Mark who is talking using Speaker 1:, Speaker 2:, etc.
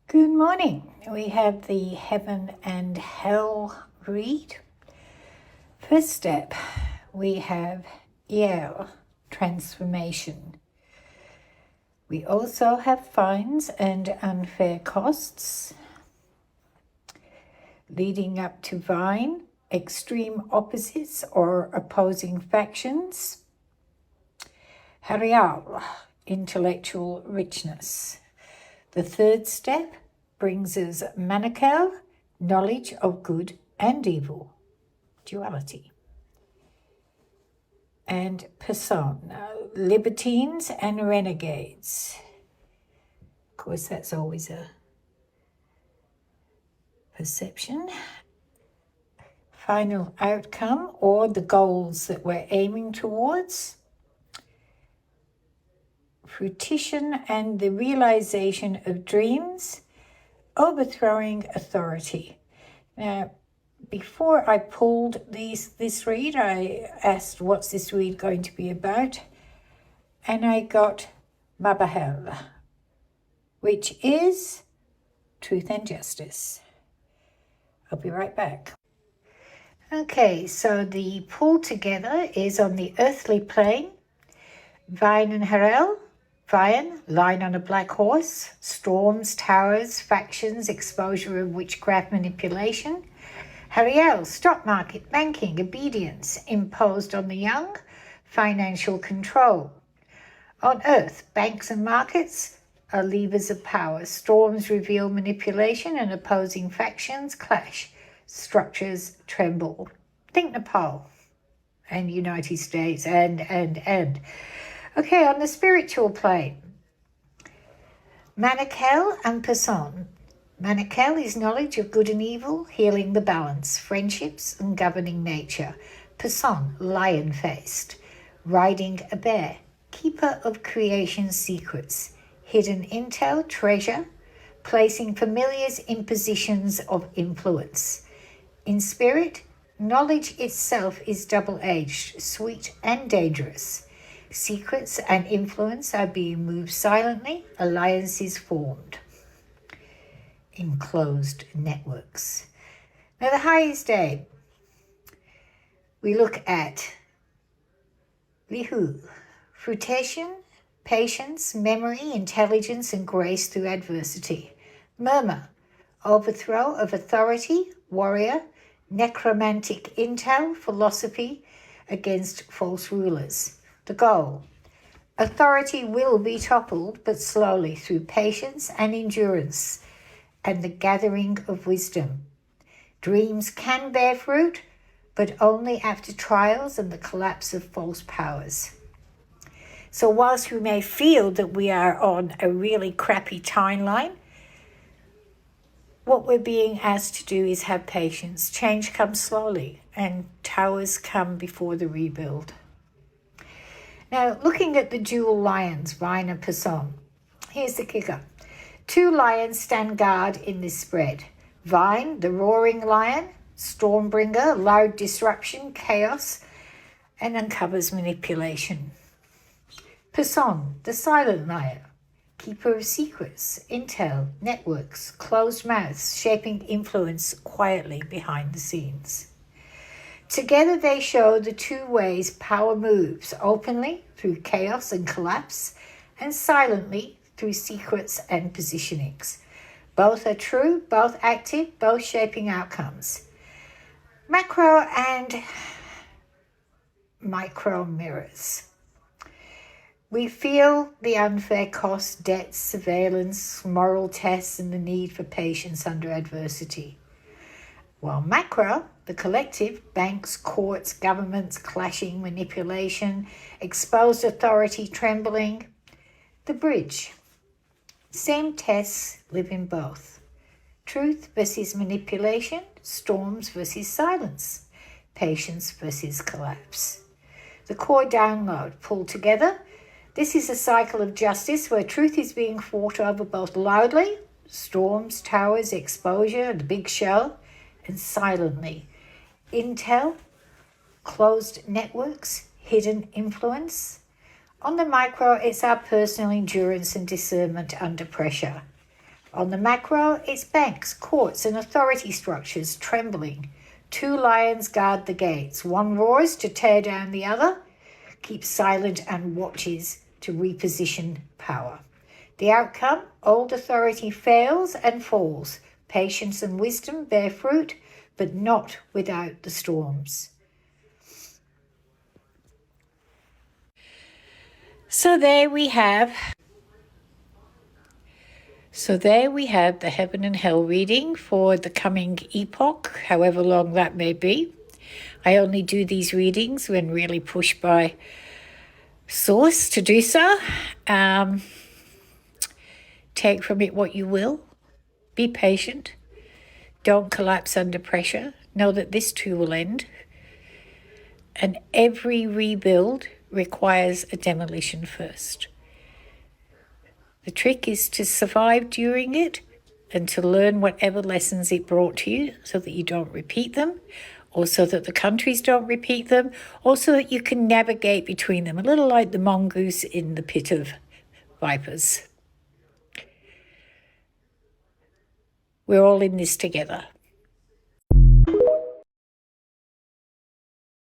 Speaker 1: Good morning. We have the Heaven and Hell read. First step, we have Yale, transformation. We also have fines and unfair costs. Leading up to Vine, extreme opposites or opposing factions. Harial, intellectual richness. The third step brings us Manakel, knowledge of good and evil, duality. And Person, libertines and renegades. Of course, that's always a perception. Final outcome or the goals that we're aiming towards. Fruition and the realization of dreams, overthrowing authority. Now, before I pulled this read, I asked what's this read going to be about, and I got Mabahel, which is truth and justice. I'll be right back. Okay, so the pull together is on the earthly plane, Vine and Harel. Vine, lying on a black horse, storms, towers, factions, exposure of witchcraft manipulation. Hariel, stock market, banking, obedience, imposed on the young, financial control. On earth, banks and markets are levers of power. Storms reveal manipulation and opposing factions clash. Structures tremble. Think Nepal and United States and. Okay, on the spiritual plane, Manakel and Person. Manakel is knowledge of good and evil, healing the balance, friendships and governing nature. Person, lion-faced, riding a bear, keeper of creation secrets, hidden intel, treasure, placing familiars in positions of influence. In spirit, knowledge itself is double-edged, sweet and dangerous. Secrets and influence are being moved silently, alliances formed. Enclosed networks. Now the highest day, we look at Lihu, fruition, patience, memory, intelligence and grace through adversity. Murmur, overthrow of authority, warrior, necromantic intel, philosophy against false rulers. The goal, authority will be toppled, but slowly through patience and endurance and the gathering of wisdom. Dreams can bear fruit, but only after trials and the collapse of false powers. So whilst we may feel that we are on a really crappy timeline, what we're being asked to do is have patience. Change comes slowly, and towers come before the rebuild. Now, looking at the dual lions, Vine and Person, here's the kicker. Two lions stand guard in this spread. Vine, the roaring lion, stormbringer, loud disruption, chaos, and uncovers manipulation. Person, the silent lion, keeper of secrets, intel, networks, closed mouths, shaping influence quietly behind the scenes. Together they show the two ways power moves, openly through chaos and collapse, and silently through secrets and positionings. Both are true, both active, both shaping outcomes. Macro and micro mirrors. We feel the unfair costs, debts, surveillance, moral tests, and the need for patience under adversity. While macro, the collective, banks, courts, governments clashing, manipulation, exposed authority trembling. The bridge. Same tests live in both. Truth versus manipulation, storms versus silence, patience versus collapse. The core download pulled together. This is a cycle of justice where truth is being fought over both loudly, storms, towers, exposure, the big show, and silently. Intel, closed networks, hidden influence. On the micro, it's our personal endurance and discernment under pressure. On the macro, it's banks, courts, and authority structures trembling. 2 lions guard the gates. One roars to tear down the other, keeps silent and watches to reposition power. The outcome, old authority fails and falls. Patience and wisdom bear fruit, but not without the storms. So there we have the Heaven and Hell reading for the coming epoch, however long that may be. I only do these readings when really pushed by Source to do so. Take from it what you will. Be patient. Don't collapse under pressure. Know that this too will end. And every rebuild requires a demolition first. The trick is to survive during it and to learn whatever lessons it brought to you so that you don't repeat them, or so that the countries don't repeat them, or so that you can navigate between them, a little like the mongoose in the pit of vipers. We're all in this together.